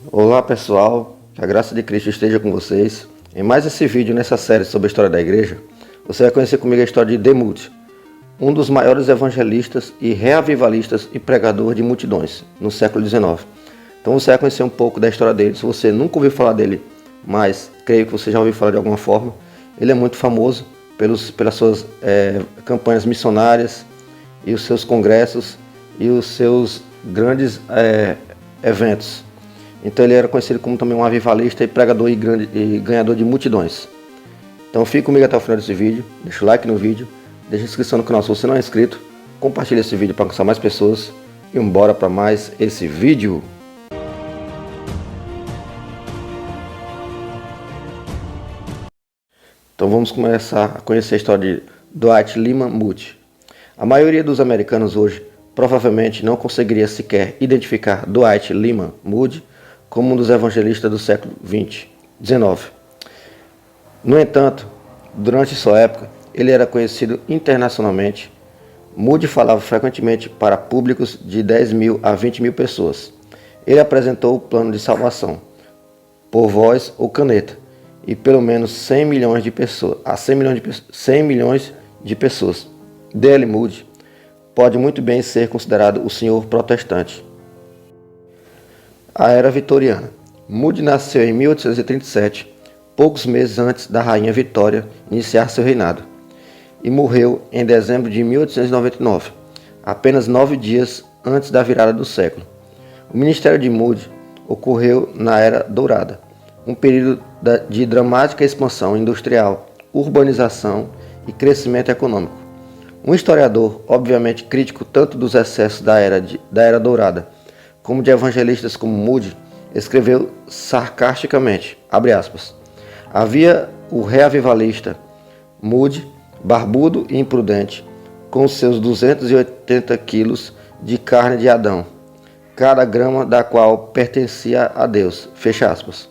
Olá pessoal, que a graça de Cristo esteja com vocês. Em mais esse vídeo nessa série sobre a história da igreja, você vai conhecer comigo a história de Moody, um dos maiores evangelistas e reavivalistas e pregador de multidões no século XIX. Então você vai conhecer um pouco da história dele. Se você nunca ouviu falar dele, mas creio que você já ouviu falar de alguma forma, ele é muito famoso pelas suas campanhas missionárias e os seus congressos e os seus grandes eventos. Então ele era conhecido como também um avivalista e pregador e ganhador de multidões. Então fique comigo até o final desse vídeo, deixa o like no vídeo, deixa a inscrição no canal se você não é inscrito, compartilhe esse vídeo para alcançar mais pessoas e bora para mais esse vídeo. Então vamos começar a conhecer a história de Dwight Lyman Moody. A maioria dos americanos hoje provavelmente não conseguiria sequer identificar Dwight Lyman Moody como um dos evangelistas do século XIX. No entanto, durante sua época, ele era conhecido internacionalmente. Moody falava frequentemente para públicos de 10 mil a 20 mil pessoas. Ele apresentou o plano de salvação, por voz ou caneta, e pelo menos 100 milhões de pessoas. D.L. Moody pode muito bem ser considerado o senhor protestante. A Era Vitoriana. Moody nasceu em 1837, poucos meses antes da Rainha Vitória iniciar seu reinado, e morreu em dezembro de 1899, apenas 9 dias antes da virada do século. O ministério de Moody ocorreu na Era Dourada, um período de dramática expansão industrial, urbanização e crescimento econômico. Um historiador, obviamente crítico tanto dos excessos da Era Dourada, como de evangelistas como Moody, escreveu sarcasticamente, abre aspas, havia o reavivalista Moody, barbudo e imprudente, com seus 280 quilos de carne de Adão, cada grama da qual pertencia a Deus, fecha aspas.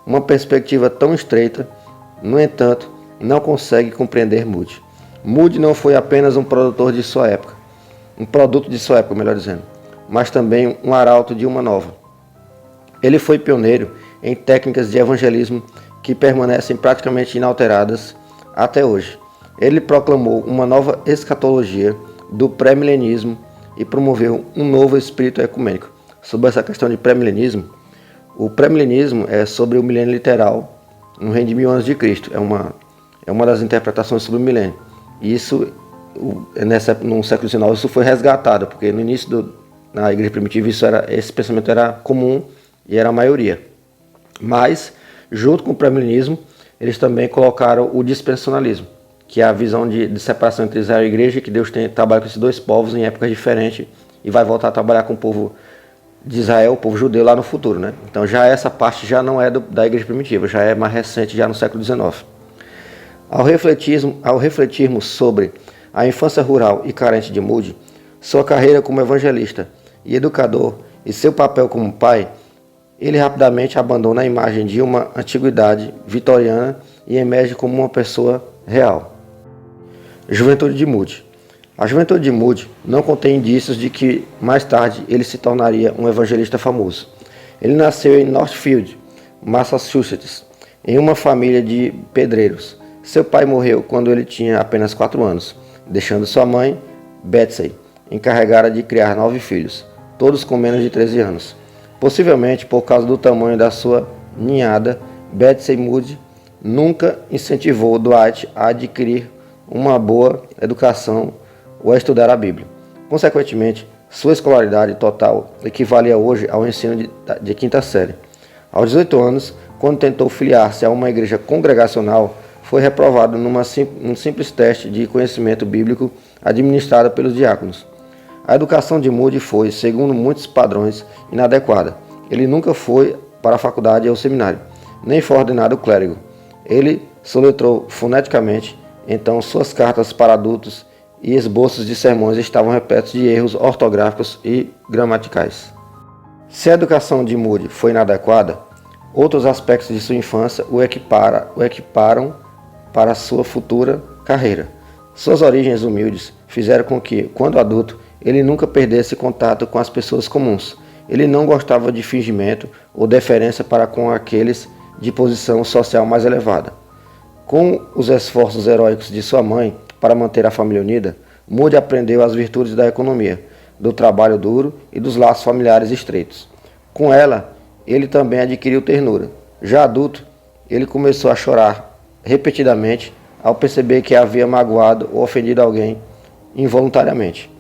Uma perspectiva tão estreita, no entanto, não consegue compreender Moody. Moody não foi apenas um produto de sua época, melhor dizendo, mas também um arauto de uma nova. Ele foi pioneiro em técnicas de evangelismo que permanecem praticamente inalteradas até hoje. Ele proclamou uma nova escatologia do pré-milenismo e promoveu um novo espírito ecumênico. Sobre essa questão de pré-milenismo, o pré-milenismo é sobre o milênio literal no reino de 1000 anos de Cristo. É uma das interpretações sobre o milênio. E isso, no século XIX, isso foi resgatado, porque no início na igreja primitiva esse pensamento era comum e era a maioria. Mas, junto com o pré-milenismo, eles também colocaram o dispensacionalismo, que é a visão de separação entre Israel e a igreja, que Deus trabalha com esses dois povos em épocas diferentes e vai voltar a trabalhar com o povo de Israel, o povo judeu lá no futuro, né? Então já essa parte já não é da igreja primitiva, já é mais recente, já no século XIX. Ao refletirmos sobre a infância rural e carente de Moody, sua carreira como evangelista e educador e seu papel como pai, ele rapidamente abandona a imagem de uma antiguidade vitoriana e emerge como uma pessoa real. Juventude de Moody. A juventude de Moody não contém indícios de que mais tarde ele se tornaria um evangelista famoso. Ele nasceu em Northfield, Massachusetts, em uma família de pedreiros. Seu pai morreu quando ele tinha apenas 4 anos, deixando sua mãe, Betsy, encarregada de criar 9 filhos, todos com menos de 13 anos. Possivelmente por causa do tamanho da sua ninhada, Betsy Moody nunca incentivou Dwight a adquirir uma boa educação ou a estudar a Bíblia. Consequentemente, sua escolaridade total equivalia hoje ao ensino de 5ª série. Aos 18 anos, quando tentou filiar-se a uma igreja congregacional, foi reprovado num simples teste de conhecimento bíblico administrado pelos diáconos. A educação de Moody foi, segundo muitos padrões, inadequada. Ele nunca foi para a faculdade ou seminário, nem foi ordenado clérigo. Ele soletrou foneticamente, então suas cartas para adultos e esboços de sermões estavam repletos de erros ortográficos e gramaticais. Se a educação de Moody foi inadequada, outros aspectos de sua infância o equiparam para sua futura carreira. Suas origens humildes fizeram com que, quando adulto, ele nunca perdesse contato com as pessoas comuns Ele não gostava de fingimento ou deferência para com aqueles de posição social mais elevada. Com os esforços heróicos de sua mãe para manter a família unida, Moody aprendeu as virtudes da economia, do trabalho duro e dos laços familiares estreitos. Com ela, ele também adquiriu ternura. Já adulto, ele começou a chorar repetidamente ao perceber que havia magoado ou ofendido alguém involuntariamente.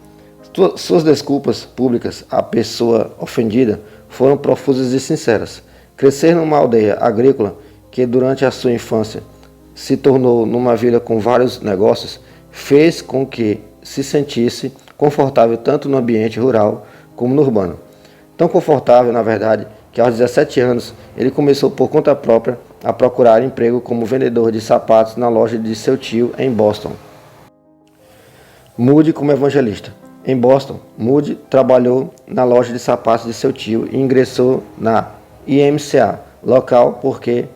Suas desculpas públicas à pessoa ofendida foram profusas e sinceras. Crescer numa aldeia agrícola que durante a sua infância se tornou numa vila com vários negócios, fez com que se sentisse confortável tanto no ambiente rural como no urbano. Tão confortável, na verdade, que aos 17 anos ele começou por conta própria a procurar emprego como vendedor de sapatos na loja de seu tio em Boston. Moody como evangelista. Em Boston, Moody trabalhou na loja de sapatos de seu tio e ingressou na IMCA, local porque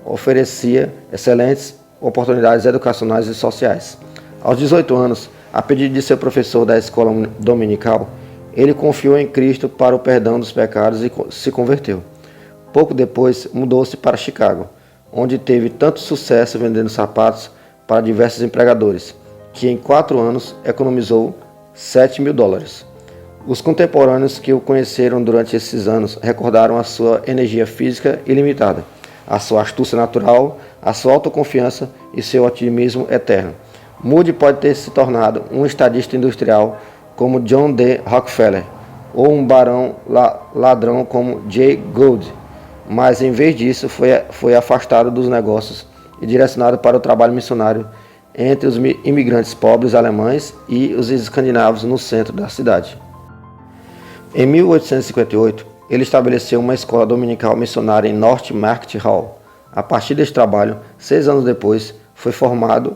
oferecia excelentes oportunidades educacionais e sociais. Aos 18 anos, a pedido de seu professor da escola dominical, ele confiou em Cristo para o perdão dos pecados e se converteu. Pouco depois, mudou-se para Chicago, onde teve tanto sucesso vendendo sapatos para diversos empregadores, que em 4 anos economizou $7.000. Os contemporâneos que o conheceram durante esses anos recordaram a sua energia física ilimitada, a sua astúcia natural, a sua autoconfiança e seu otimismo eterno. Moody pode ter se tornado um estadista industrial como John D. Rockefeller ou um barão ladrão como Jay Gould, mas em vez disso foi afastado dos negócios e direcionado para o trabalho missionário entre os imigrantes pobres alemães e os escandinavos no centro da cidade. Em 1858, ele estabeleceu uma escola dominical missionária em North Market Hall. A partir deste trabalho, 6 anos depois, foi formada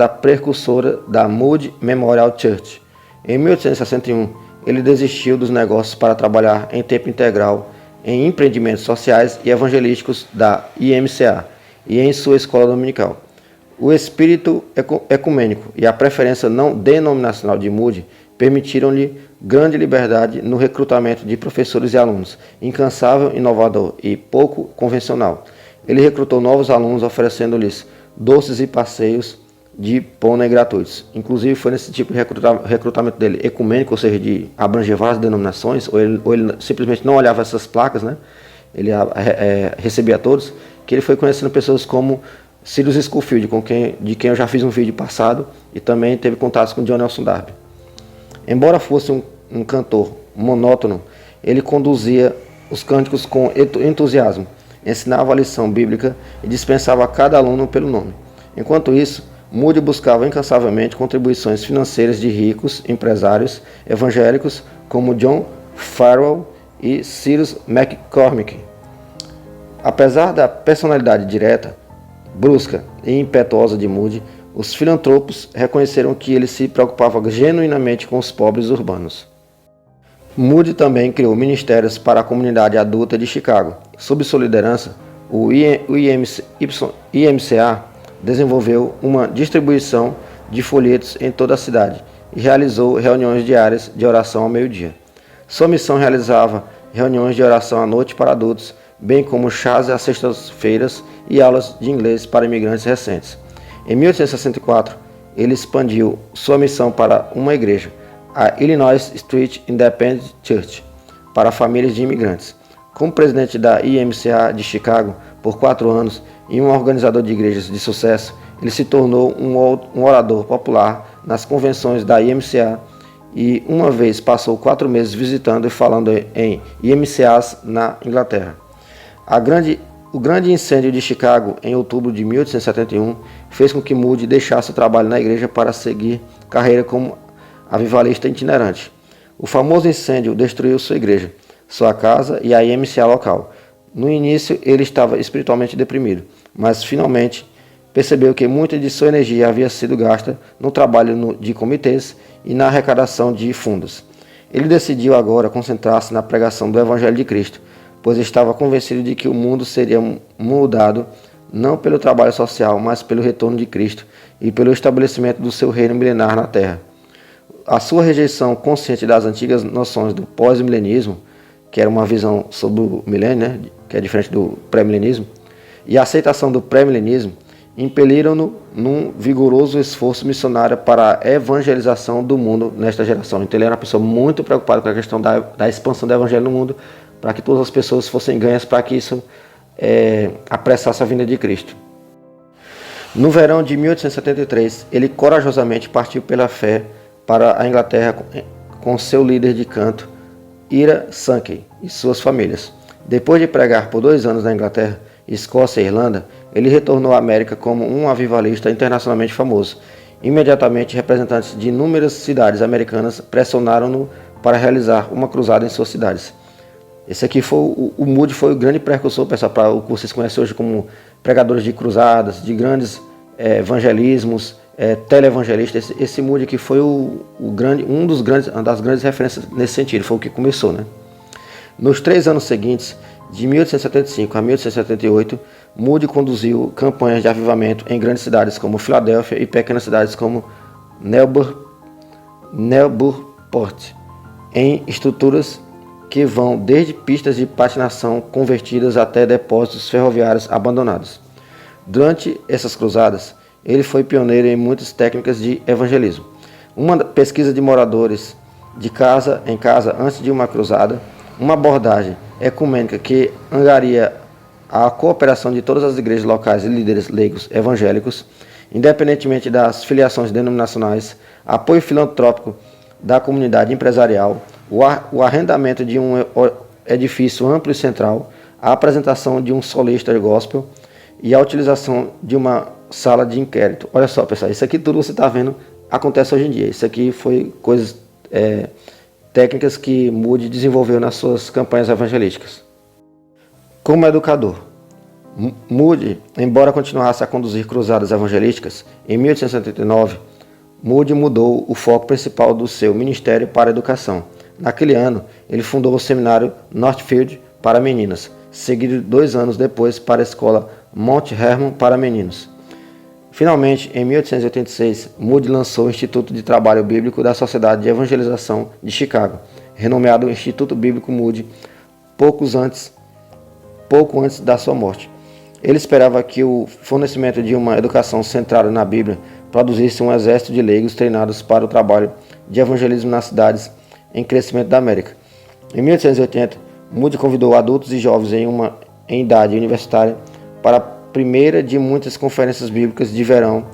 a precursora da Moody Memorial Church. Em 1861, ele desistiu dos negócios para trabalhar em tempo integral em empreendimentos sociais e evangelísticos da IMCA e em sua escola dominical. O espírito ecumênico e a preferência não denominacional de Moody permitiram-lhe grande liberdade no recrutamento de professores e alunos, incansável, inovador e pouco convencional. Ele recrutou novos alunos oferecendo-lhes doces e passeios de pônei gratuitos. Inclusive foi nesse tipo de recrutamento dele, ecumênico, ou seja, de abranger várias denominações, ou ele simplesmente não olhava essas placas, né? Ele recebia todos, que ele foi conhecendo pessoas como Cyrus Scofield, de quem eu já fiz um vídeo passado, e também teve contatos com John Nelson Darby. Embora fosse um cantor monótono, ele conduzia os cânticos com entusiasmo, ensinava a lição bíblica e dispensava a cada aluno pelo nome. Enquanto isso, Moody buscava incansavelmente contribuições financeiras de ricos empresários evangélicos como John Farwell e Cyrus McCormick. Apesar da personalidade direta, brusca e impetuosa de Moody, os filantropos reconheceram que ele se preocupava genuinamente com os pobres urbanos. Moody também criou ministérios para a comunidade adulta de Chicago. Sob sua liderança, o IMCA desenvolveu uma distribuição de folhetos em toda a cidade e realizou reuniões diárias de oração ao meio-dia. Sua missão realizava reuniões de oração à noite para adultos, bem como chás às sextas-feiras e aulas de inglês para imigrantes recentes. Em 1864, ele expandiu sua missão para uma igreja, a Illinois Street Independent Church, para famílias de imigrantes. Como presidente da IMCA de Chicago por 4 anos e um organizador de igrejas de sucesso, ele se tornou um orador popular nas convenções da IMCA e uma vez passou 4 meses visitando e falando em IMCAs na Inglaterra. O grande incêndio de Chicago em outubro de 1871 fez com que Moody deixasse o trabalho na igreja para seguir carreira como avivalista itinerante. O famoso incêndio destruiu sua igreja, sua casa e a IMCA local. No início ele estava espiritualmente deprimido, mas finalmente percebeu que muita de sua energia havia sido gasta no trabalho de comitês e na arrecadação de fundos. Ele decidiu agora concentrar-se na pregação do Evangelho de Cristo, pois estava convencido de que o mundo seria mudado não pelo trabalho social, mas pelo retorno de Cristo e pelo estabelecimento do seu reino milenar na terra. A sua rejeição consciente das antigas noções do pós-milenismo, que era uma visão sobre o milênio, né, que é diferente do pré-milenismo, e a aceitação do pré-milenismo, impeliram-no num vigoroso esforço missionário para a evangelização do mundo nesta geração. Então ele era uma pessoa muito preocupada com a questão da expansão do evangelho no mundo, para que todas as pessoas fossem ganhas, para que isso apressasse a vinda de Cristo. No verão de 1873, ele corajosamente partiu pela fé para a Inglaterra com seu líder de canto, Ira Sankey, e suas famílias. Depois de pregar por 2 anos na Inglaterra, Escócia e Irlanda, ele retornou à América como um avivalista internacionalmente famoso. Imediatamente, representantes de inúmeras cidades americanas pressionaram-no para realizar uma cruzada em suas cidades. Esse aqui foi o Moody foi o grande precursor, pessoal, para o que vocês conhecem hoje como pregadores de cruzadas, de grandes evangelismos, televangelistas. Esse Moody aqui foi uma das grandes referências nesse sentido, foi o que começou, né? Nos 3 anos seguintes, de 1875 a 1878, Moody conduziu campanhas de avivamento em grandes cidades como Filadélfia e pequenas cidades como Newburyport, em estruturas que vão desde pistas de patinação convertidas até depósitos ferroviários abandonados. Durante essas cruzadas, ele foi pioneiro em muitas técnicas de evangelismo. Uma pesquisa de moradores de casa em casa antes de uma cruzada, uma abordagem ecumênica que angaria a cooperação de todas as igrejas locais e líderes leigos evangélicos, independentemente das filiações denominacionais, apoio filantrópico da comunidade empresarial, o arrendamento de um edifício amplo e central, a apresentação de um solista gospel e a utilização de uma sala de inquérito. Olha só, pessoal, isso aqui tudo você está vendo acontece hoje em dia. Isso aqui foi coisas técnicas que Moody desenvolveu nas suas campanhas evangelísticas. Como educador, Moody, embora continuasse a conduzir cruzadas evangelísticas, em 1879, Moody mudou o foco principal do seu ministério para a educação. Naquele ano, ele fundou o seminário Northfield para meninas, seguido 2 anos depois para a escola Mount Hermon para meninos. Finalmente, em 1886, Moody lançou o Instituto de Trabalho Bíblico da Sociedade de Evangelização de Chicago, renomeado Instituto Bíblico Moody, pouco antes da sua morte. Ele esperava que o fornecimento de uma educação centrada na Bíblia produzisse um exército de leigos treinados para o trabalho de evangelismo nas cidades em crescimento da América. Em 1880, Moody convidou adultos e jovens em idade universitária para a primeira de muitas conferências bíblicas de verão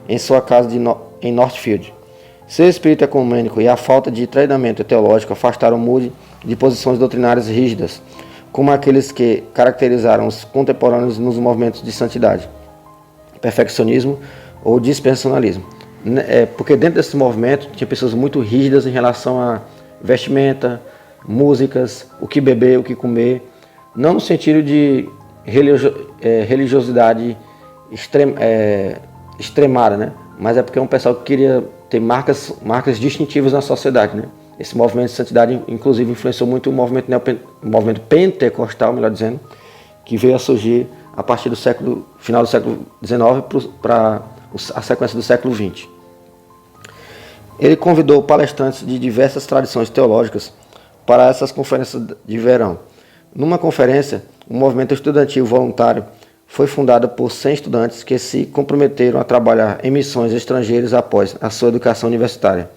em sua casa em Northfield. Seu espírito ecumênico e a falta de treinamento teológico afastaram Moody de posições doutrinárias rígidas, como aqueles que caracterizaram os contemporâneos nos movimentos de santidade, perfeccionismo ou dispensacionalismo. Porque dentro desse movimento tinha pessoas muito rígidas em relação a vestimenta, músicas, o que beber, o que comer, não no sentido de religiosidade extremada, né? Mas é porque é um pessoal que queria ter marcas distintivas na sociedade, né? Esse movimento de santidade, inclusive, influenciou muito o movimento pentecostal, melhor dizendo, que veio a surgir a partir do final do século XIX para a sequência do século XX. Ele convidou palestrantes de diversas tradições teológicas para essas conferências de verão. Numa conferência, o movimento estudantil voluntário foi fundado por 100 estudantes que se comprometeram a trabalhar em missões estrangeiras após a sua educação universitária.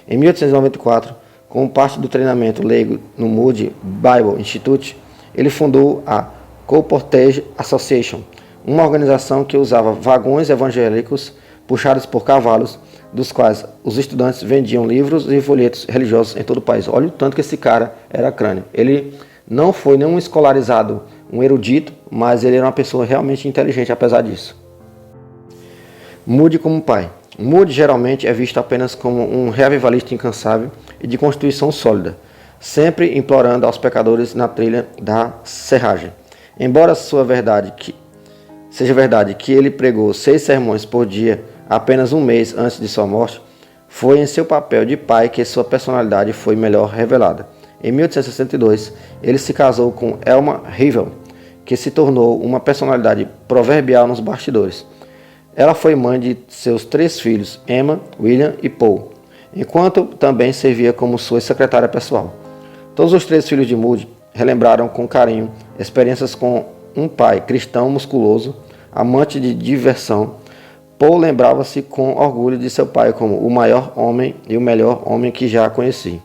Em 1894, como parte do treinamento leigo no Moody Bible Institute, ele fundou a Colportage Association, uma organização que usava vagões evangélicos puxados por cavalos, dos quais os estudantes vendiam livros e folhetos religiosos em todo o país. Olha o tanto que esse cara era crânio. Ele não foi nenhum escolarizado, um erudito, mas ele era uma pessoa realmente inteligente apesar disso. Moody como pai. Moody geralmente é visto apenas como um reavivalista incansável e de constituição sólida, sempre implorando aos pecadores na trilha da serragem. Embora seja verdade que ele pregou 6 sermões por dia apenas um mês antes de sua morte, foi em seu papel de pai que sua personalidade foi melhor revelada. Em 1862, ele se casou com Elma Rivel, que se tornou uma personalidade proverbial nos bastidores. Ela foi mãe de seus 3 filhos, Emma, William e Paul. enquanto também servia como sua secretária pessoal. Todos os 3 filhos de Moody relembraram com carinho experiências com um pai cristão musculoso, amante de diversão. Paul lembrava-se com orgulho de seu pai como o maior homem e o melhor homem que já conheci.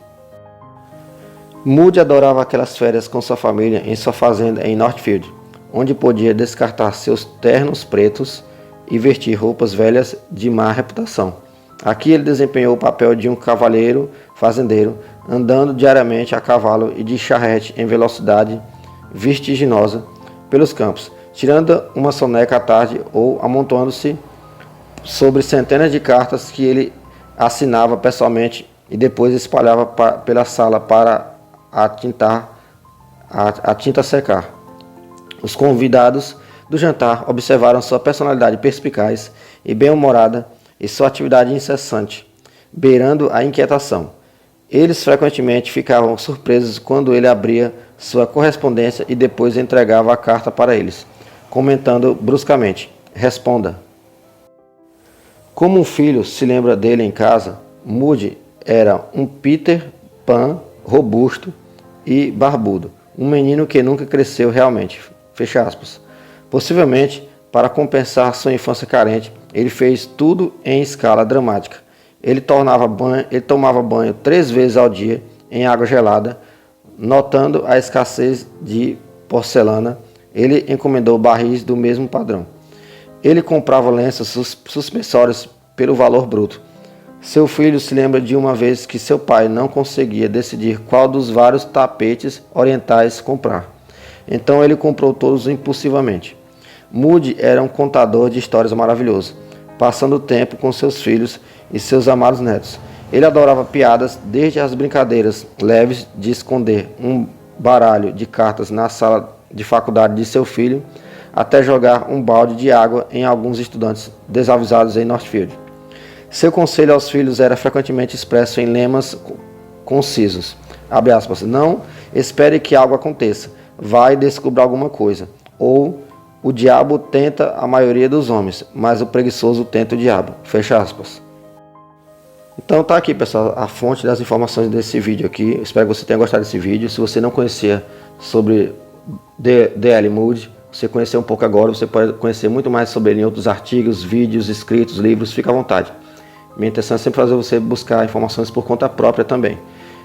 Moody adorava aquelas férias com sua família em sua fazenda em Northfield, onde podia descartar seus ternos pretos e vestir roupas velhas de má reputação. Aqui ele desempenhou o papel de um cavalheiro fazendeiro, andando diariamente a cavalo e de charrete em velocidade vertiginosa pelos campos, tirando uma soneca à tarde ou amontoando-se sobre centenas de cartas que ele assinava pessoalmente e depois espalhava pela sala para a tinta secar. Os convidados do jantar observaram sua personalidade perspicaz e bem-humorada e sua atividade incessante, beirando a inquietação. Eles frequentemente ficavam surpresos quando ele abria sua correspondência e depois entregava a carta para eles, comentando bruscamente: "Responda." Como um filho se lembra dele em casa, Moody era um Peter Pan robusto e barbudo, um menino que nunca cresceu realmente. Fecha aspas. Possivelmente, para compensar sua infância carente, ele fez tudo em escala dramática. Ele tomava banho 3 vezes ao dia em água gelada. Notando a escassez de porcelana, ele encomendou barris do mesmo padrão. Ele comprava lenços suspensórios pelo valor bruto. Seu filho se lembra de uma vez que seu pai não conseguia decidir qual dos vários tapetes orientais comprar. Então ele comprou todos impulsivamente. Moody era um contador de histórias maravilhoso, passando o tempo com seus filhos e seus amados netos. Ele adorava piadas, desde as brincadeiras leves de esconder um baralho de cartas na sala de faculdade de seu filho, até jogar um balde de água em alguns estudantes desavisados em Northfield. Seu conselho aos filhos era frequentemente expresso em lemas concisos. Abre aspas, "Não espere que algo aconteça. Vai e descubra alguma coisa." Ou "O diabo tenta a maioria dos homens, mas o preguiçoso tenta o diabo." Fecha aspas. Então tá aqui, pessoal, a fonte das informações desse vídeo aqui. Espero que você tenha gostado desse vídeo. Se você não conhecia sobre D.L. Moody, você conheceu um pouco agora, você pode conhecer muito mais sobre ele em outros artigos, vídeos, escritos, livros, fica à vontade. Minha intenção é sempre fazer você buscar informações por conta própria também.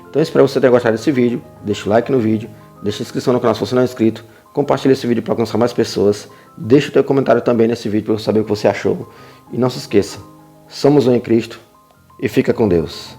Então espero que você tenha gostado desse vídeo, deixa o like no vídeo, deixa a inscrição no canal se você não é inscrito, compartilhe esse vídeo para alcançar mais pessoas, deixa o teu comentário também nesse vídeo para eu saber o que você achou. E não se esqueça, somos um em Cristo e fica com Deus.